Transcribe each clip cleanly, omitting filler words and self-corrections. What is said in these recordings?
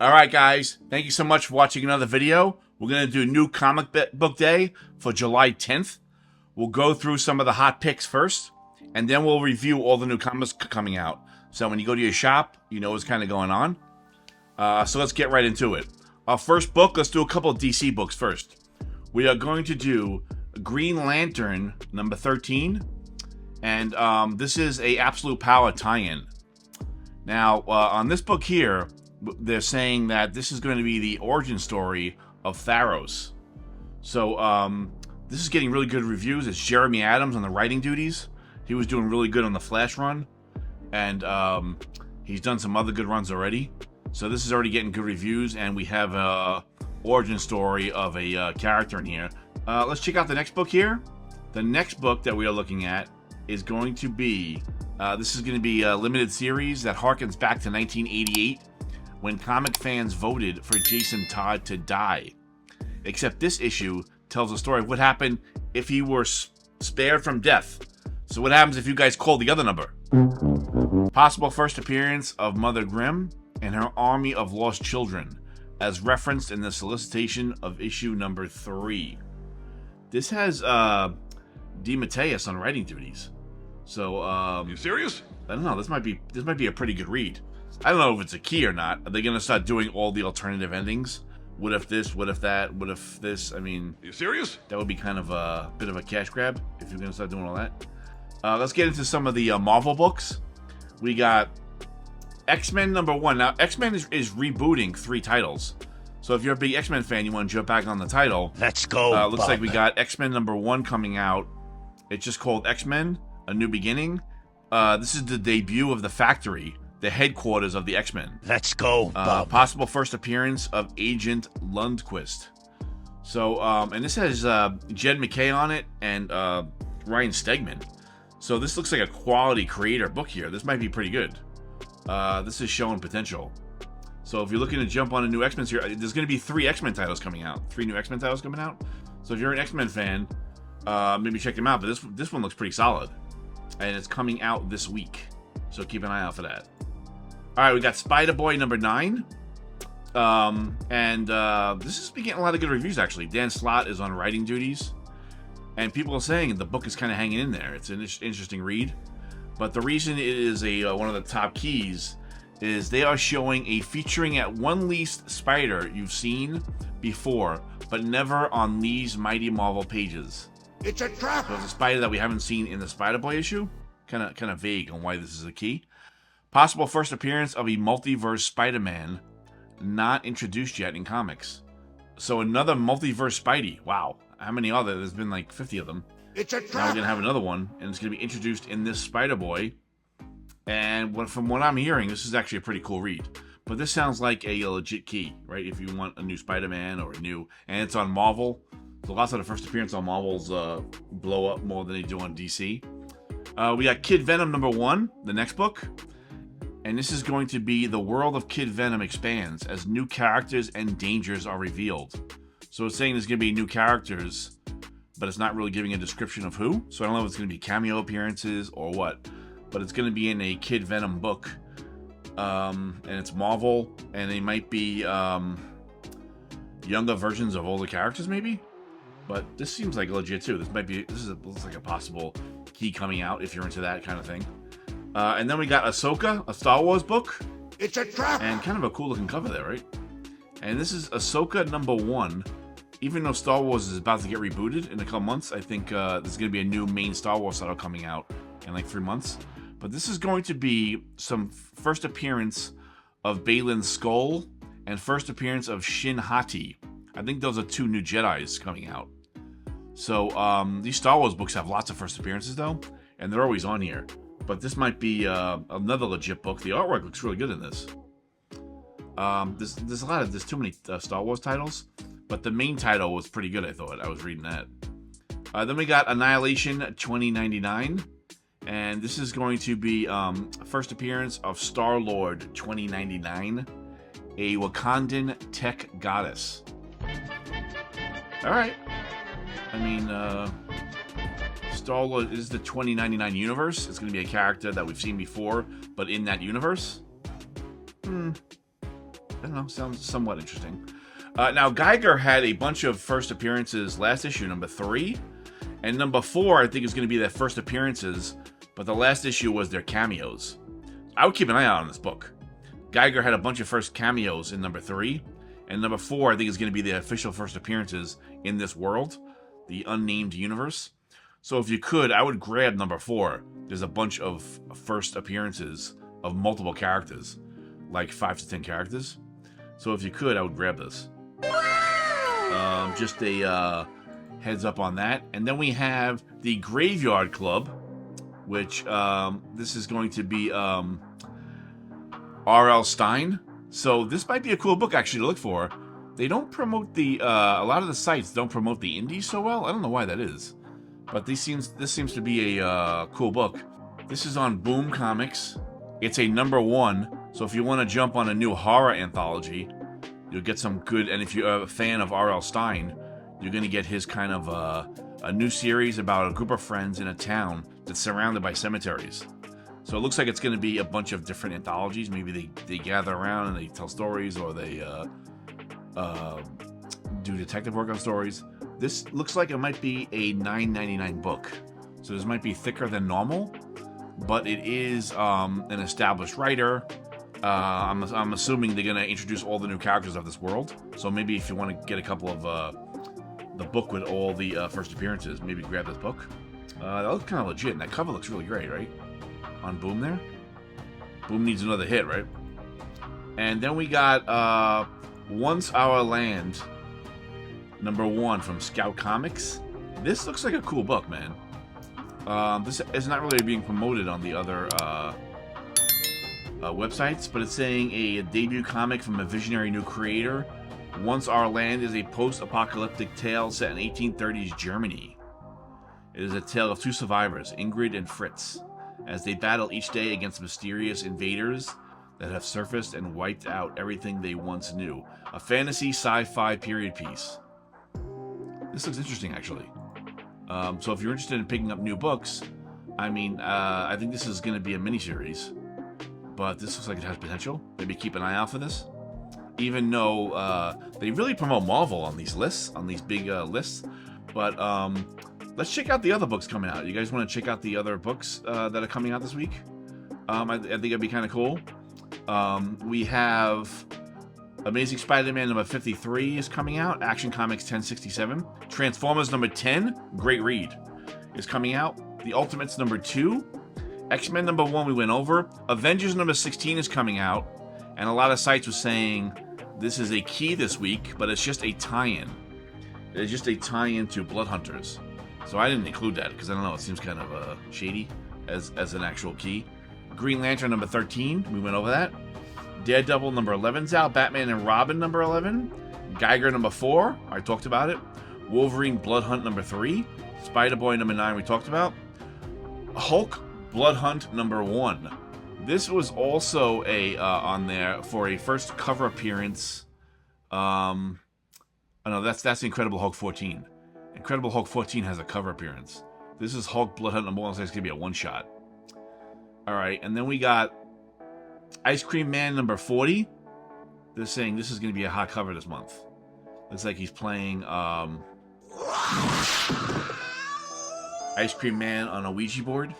Alright guys, thank you so much for watching another video. We're going to do new comic book day for July 10th. We'll go through some of the hot picks first, and then we'll review all the new comics coming out. So when you go to your shop, you know what's kind of going on. So let's get right into it. Our first book, let's do a couple of DC books first. We are going to do Green Lantern number 13, and this is a Absolute Power tie-in. Now, on this book here, they're saying that this is going to be the origin story of Tharos. So, this is getting really good reviews. It's Jeremy Adams on the writing duties. He was doing really good on the Flash run, and he's done some other good runs already. So this is already getting good reviews, and we have a origin story of a character in here. Let's check out the next book here. The next book that we are looking at is going to be, this is going to be a limited series that harkens back to 1988, when comic fans voted for Jason Todd to die. Except this issue tells the story of what happened if he were spared from death. So what happens if you guys call the other number? Possible first appearance of Mother Grimm and her army of lost children, as referenced in the solicitation of issue number 3. This has DeMatteis on writing duties. So You serious? I don't know, this might be a pretty good read. I don't know if it's a key or not. Are they going to start doing all the alternative endings? What if this? What if that? What if this? I mean, You serious? that would be kind of a bit of a cash grab if you're going to start doing all that. Let's get into some of the Marvel books. We got X-Men number 1. Now, X-Men is rebooting 3 titles. So if you're a big X-Men fan, you want to jump back on the title. Let's go. Looks like we got X-Men number 1 coming out. It's just called X-Men: A New Beginning. This is the debut of the Factory, the headquarters of the X-Men. Let's go, Bob. Possible first appearance of Agent Lundquist. So, and this has Jed MacKay on it and Ryan Stegman. So this looks like a quality creator book here. This might be pretty good. This is showing potential. So if you're looking to jump on a new X-Men series, there's going to be 3 X-Men titles coming out. 3 new X-Men titles coming out. So if you're an X-Men fan, maybe check them out. But this one looks pretty solid. And it's coming out this week. So keep an eye out for that. Alright, we got Spider-Boy number 9. This has been getting a lot of good reviews, actually. Dan Slott is on writing duties. And people are saying the book is kind of hanging in there. It's an interesting read. But the reason it is one of the top keys is they are showing a featuring at one least spider you've seen before, but never on these Mighty Marvel pages. It's a trap. So it's a spider that we haven't seen in the Spider-Boy issue. Kind of vague on why this is a key. Possible first appearance of a multiverse Spider-Man, not introduced yet in comics. So another multiverse Spidey. Wow. How many are there? There's been like 50 of them. It's a Now we're trap. going to have another one, and it's going to be introduced in this Spider-Boy. And from what I'm hearing, this is actually a pretty cool read. But this sounds like a legit key, right? If you want a new Spider-Man or a new... And it's on Marvel. So lots of the first appearance on Marvel's blow up more than they do on DC. We got Kid Venom number 1, the next book. And this is going to be the world of Kid Venom expands as new characters and dangers are revealed. So it's saying there's going to be new characters, but it's not really giving a description of who. So I don't know if it's going to be cameo appearances or what. But it's going to be in a Kid Venom book. And it's Marvel, and they might be younger versions of older characters, maybe. But this seems like legit too. This looks like a possible key coming out if you're into that kind of thing. And then we got Ahsoka, a Star Wars book. It's a trap. And kind of a cool looking cover there, right? And this is Ahsoka number 1. Even though Star Wars is about to get rebooted in a couple months, I think there's going to be a new main Star Wars title coming out in like 3 months. But this is going to be some first appearance of Baylan Skoll and first appearance of Shin Hati. I think those are 2 new Jedis coming out. So these Star Wars books have lots of first appearances though, and they're always on here. But this might be another legit book. The artwork looks really good in this. There's too many Star Wars titles, but the main title was pretty good, I thought. I was reading that. Then we got Annihilation 2099, and this is going to be first appearance of Star-Lord 2099, a Wakandan tech goddess. All right. I mean, Star-Lord is the 2099 universe. It's going to be a character that we've seen before, but in that universe. I don't know, sounds somewhat interesting. Now, Geiger had a bunch of first appearances last issue, number 3. And number 4, I think, is going to be their first appearances. But the last issue was their cameos. I would keep an eye out on this book. Geiger had a bunch of first cameos in number 3. And number 4, I think, is going to be the official first appearances in this world. The unnamed universe. So if you could, I would grab number 4. There's a bunch of first appearances of multiple characters. Like 5 to 10 characters. So if you could, I would grab this. Just a heads up on that. And then we have the Graveyard Club, which this is going to be R.L. Stein. So this might be a cool book actually to look for. They don't promote the a lot of the sites don't promote the indies so well. I don't know why that is, but this seems to be a cool book. This is on Boom Comics. It's a number 1. So if you want to jump on a new horror anthology, you'll get some good. And if you're a fan of R.L. Stein, you're going to get his kind of a new series about a group of friends in a town that's surrounded by cemeteries. So it looks like it's going to be a bunch of different anthologies. Maybe they gather around and they tell stories, or they do detective work on stories. This looks like it might be a $9.99 book. So this might be thicker than normal, but it is an established writer. I'm assuming they're going to introduce all the new characters of this world. So maybe if you want to get a couple of the book with all the first appearances, maybe grab this book. That looks kind of legit, and that cover looks really great, right? On Boom there. Boom needs another hit, right? And then we got Once Our Land, number 1 from Scout Comics. This looks like a cool book, man. This is not really being promoted on the other websites, but it's saying a debut comic from a visionary new creator. Once Our Land is a post-apocalyptic tale set in 1830s Germany. It is a tale of 2 survivors, Ingrid and Fritz, as they battle each day against mysterious invaders that have surfaced and wiped out everything they once knew. A fantasy sci-fi period piece. This looks interesting, actually. So if you're interested in picking up new books, I mean, I think this is going to be a miniseries, but this looks like it has potential. Maybe keep an eye out for this. Even though they really promote Marvel on these lists, on these big lists, but let's check out the other books coming out. You guys want to check out the other books that are coming out this week? I think it'd be kind of cool. We have Amazing Spider-Man number 53 is coming out. Action Comics 1067. Transformers number 10, great read, is coming out. The Ultimates number 2. X-Men number 1 we went over. Avengers number 16 is coming out. And a lot of sites were saying this is a key this week, but it's just a tie-in. It's just a tie-in to Blood Hunters. So I didn't include that because I don't know, it seems kind of shady as an actual key. Green Lantern number 13, we went over that. Daredevil number 11's out. Batman and Robin number 11. Geiger number 4, I talked about it. Wolverine Blood Hunt number 3. Spider-Boy number 9, we talked about. Hulk Blood Hunt number 1. This was also a on there for a first cover appearance. Oh no, that's the Incredible Hulk 14. Incredible Hulk 14 has a cover appearance. This is Hulk Blood Hunt number 1, so it's gonna be a one-shot. Alright, and then we got Ice Cream Man number 40. They're saying this is gonna be a hot cover this month. Looks like he's playing Ice Cream Man on a Ouija board.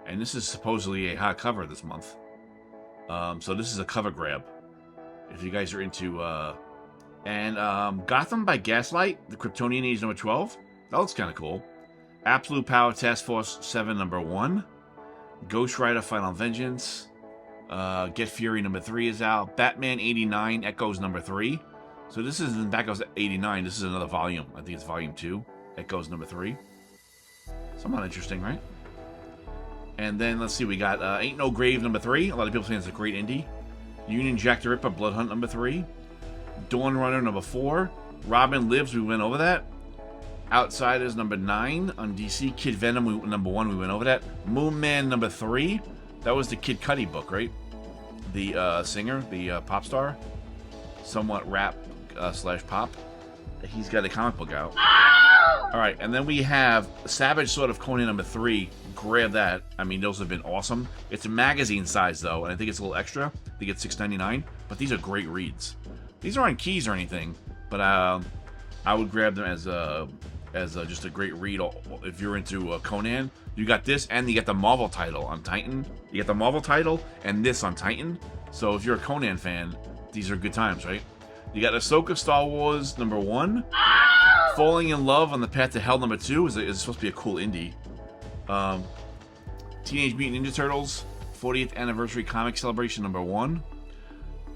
And this is supposedly a hot cover this month. So this is a cover grab. If you guys are into... Gotham by Gaslight, the Kryptonian Age number 12. That looks kind of cool. Absolute Power Task Force 7 number 1. Ghost Rider Final Vengeance. Get Fury number 3 is out. Batman 89 Echoes number 3. So this isn't Echoes 89. This is another volume. I think it's volume 2. Echoes number 3. Somewhat interesting, right? And then, let's see, we got Ain't No Grave number 3. A lot of people saying it's a great indie. Union Jack the Ripper Blood Hunt number 3. Dawn Runner number 4. Robin Lives, we went over that. Outsiders number 9 on DC. Kid Venom number 1, we went over that. Moon Man number 3. That was the Kid Cudi book, right? The singer, the pop star. Somewhat rap slash pop. He's got a comic book out. Alright, and then we have Savage Sword of Conan number 3. Grab that. I mean, those have been awesome. It's a magazine size, though, and I think it's a little extra. I think it's $6.99. but these are great reads. These aren't keys or anything, but I would grab them as just a great read. If you're into Conan, you got this, and you get the Marvel title on Titan. You get the Marvel title and this on Titan. So if you're a Conan fan, these are good times, right? You got Ahsoka Star Wars #1. Falling in Love on the Path to Hell #2 is supposed to be a cool indie. Teenage Mutant Ninja Turtles 40th Anniversary Comic Celebration #1.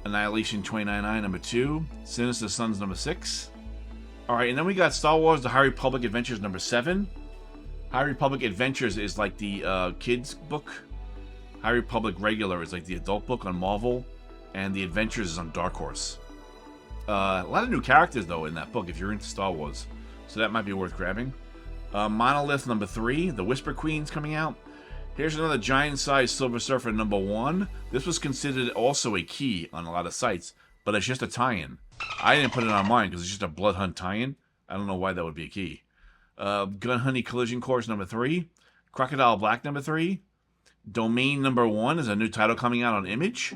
Annihilation 2099 #2. Sinister Sons #6. Alright, and then we got Star Wars The High Republic Adventures #7. High Republic Adventures is like the kids book. High Republic Regular is like the adult book on Marvel. And the Adventures is on Dark Horse. A lot of new characters, though, in that book, if you're into Star Wars. So that might be worth grabbing. Monolith #3, The Whisper Queen's coming out. Here's another giant-sized Silver Surfer #1. This was considered also a key on a lot of sites, but it's just a tie-in. I didn't put it on mine because it's just a Blood Hunt tie-in. I don't know why that would be a key. Gun Honey Collision Course #3. Crocodile Black #3. Domain #1 is a new title coming out on Image.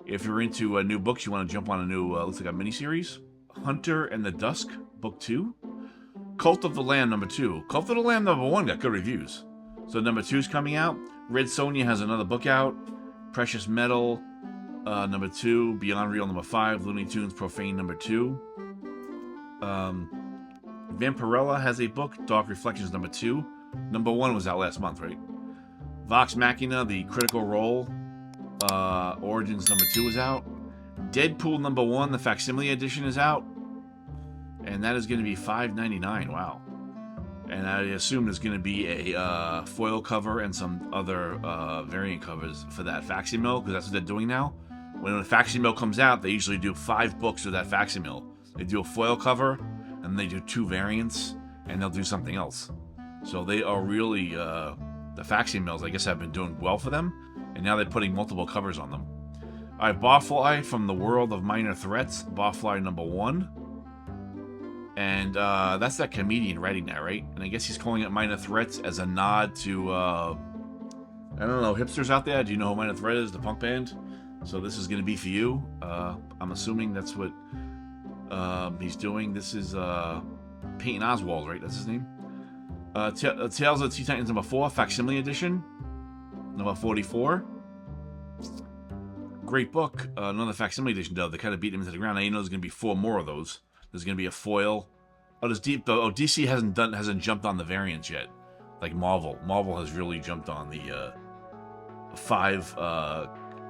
If you're into new books, you want to jump on a new, looks like a miniseries. Hunter and the Dusk, Book 2. Cult of the Lamb #2. Cult of the Lamb #1 got good reviews. So #2 is coming out. Red Sonja has another book out. Precious Metal #2. Beyond Real #5. Looney Tunes Profane #2. Vampirella has a book. Dark Reflections #2. #1 was out last month, right? Vox Machina, the Critical Role Origins #2 is out. Deadpool #1, the facsimile edition is out. And that is going to be $5.99. Wow. And I assume there's going to be a foil cover and some other variant covers for that facsimile, because that's what they're doing now. When a facsimile comes out, they usually do 5 books of that facsimile. They do a foil cover, and they do 2 variants, and they'll do something else. So they are really, the facsimiles, I guess, have been doing well for them, and now they're putting multiple covers on them. Alright, Barfly from the World of Minor Threats, Barfly #1. And that's that comedian writing that, right? And I guess he's calling it Minor Threats as a nod to, I don't know, hipsters out there. Do you know who Minor Threat is? The punk band? So this is going to be for you. I'm assuming that's what he's doing. This is Peyton Oswald, right? That's his name? Tales of the Teen Titans #4, Facsimile Edition. #44. Great book. Another Facsimile Edition, though. They kind of beat him into the ground. Now you know there's going to be 4 more of those. There's going to be a foil. DC hasn't jumped on the variants yet, like Marvel. Marvel has really jumped on the 5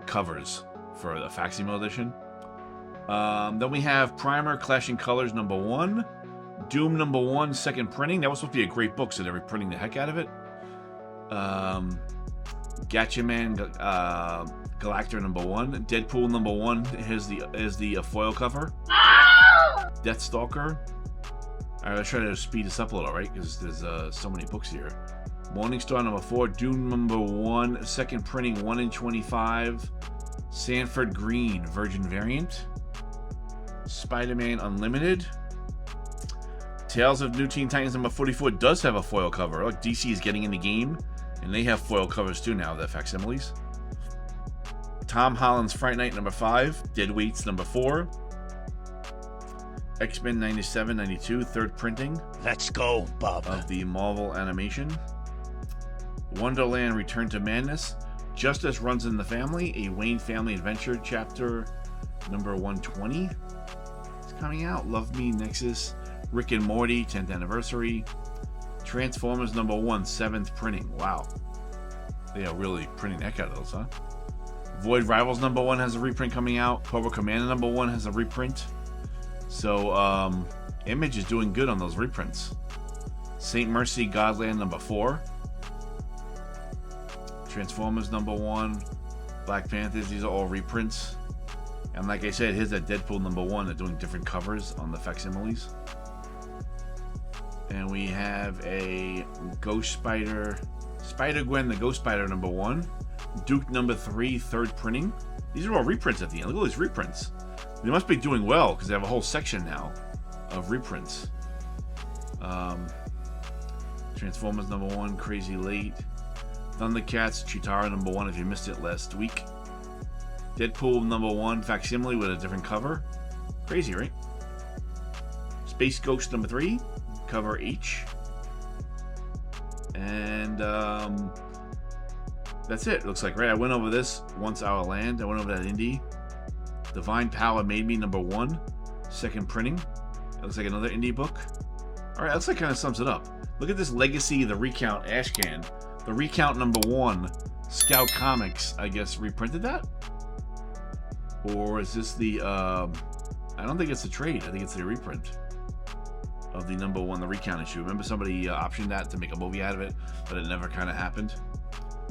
covers for the facsimile edition. Then we have Primer Clashing Colors #1, Doom #1 second printing. That was supposed to be a great book, so they're printing the heck out of it. Gatchaman Galactor #1, Deadpool #1 is the foil cover. Deathstalker. Alright, let's try to speed this up a little, right? Because there's so many books here. Morningstar #4, Doom #1, second printing 1 in 25. Sanford Green, Virgin variant. Spider-Man Unlimited. Tales of New Teen Titans #44 does have a foil cover. Look, DC is getting in the game, and they have foil covers too now, the facsimiles. Tom Holland's Fright Night #5, Dead Weights #4. X-Men 97-92, third printing. Let's go, Bob. Of the Marvel animation. Wonderland Return to Madness. Justice Runs in the Family, a Wayne Family Adventure chapter #120. It's coming out. Love Me, Nexus. Rick and Morty, 10th anniversary. Transformers #1, 7th printing. Wow. They are really printing the heck out of those, huh? Void Rivals #1 has a reprint coming out. Cobra Commander #1 has a reprint. So, Image is doing good on those reprints. Saint Mercy Godland #4. Transformers #1. Black Panthers, these are all reprints. And like I said, here's that Deadpool #1. They're doing different covers on the facsimiles. And we have a Ghost Spider, Spider-Gwen the Ghost Spider #1. Duke #3, third printing. These are all reprints at the end. Look at all these reprints. They must be doing well because they have a whole section now of reprints. Transformers #1, Crazy Late. Thundercats, Chitara #1 if you missed it last week. Deadpool #1 facsimile with a different cover. Crazy, right? Space Ghost #3, cover H. And that's it. Looks like, right? I went over this Once Our Land. I went over that indie. Divine Power Made Me #1, second printing. It looks like another indie book. All right, looks like kind of sums it up. Look at this Legacy, the Recount Ashcan. The Recount #1, Scout Comics, I guess, reprinted that? Or is this the, I don't think it's a trade. I think it's a reprint of the #1, the Recount issue. Remember somebody optioned that to make a movie out of it, but it never kind of happened.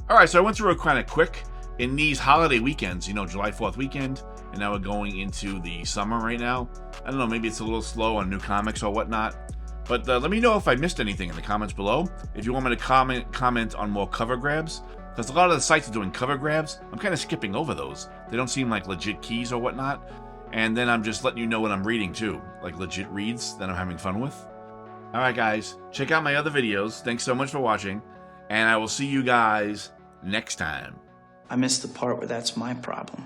All right, so I went through it kind of quick. In these holiday weekends, you know, July 4th weekend, and now we're going into the summer right now. I don't know, maybe it's a little slow on new comics or whatnot. But let me know if I missed anything in the comments below. If you want me to comment on more cover grabs, because a lot of the sites are doing cover grabs. I'm kind of skipping over those. They don't seem like legit keys or whatnot. And then I'm just letting you know what I'm reading too, like legit reads that I'm having fun with. All right, guys, check out my other videos. Thanks so much for watching, and I will see you guys next time. I missed the part where that's my problem.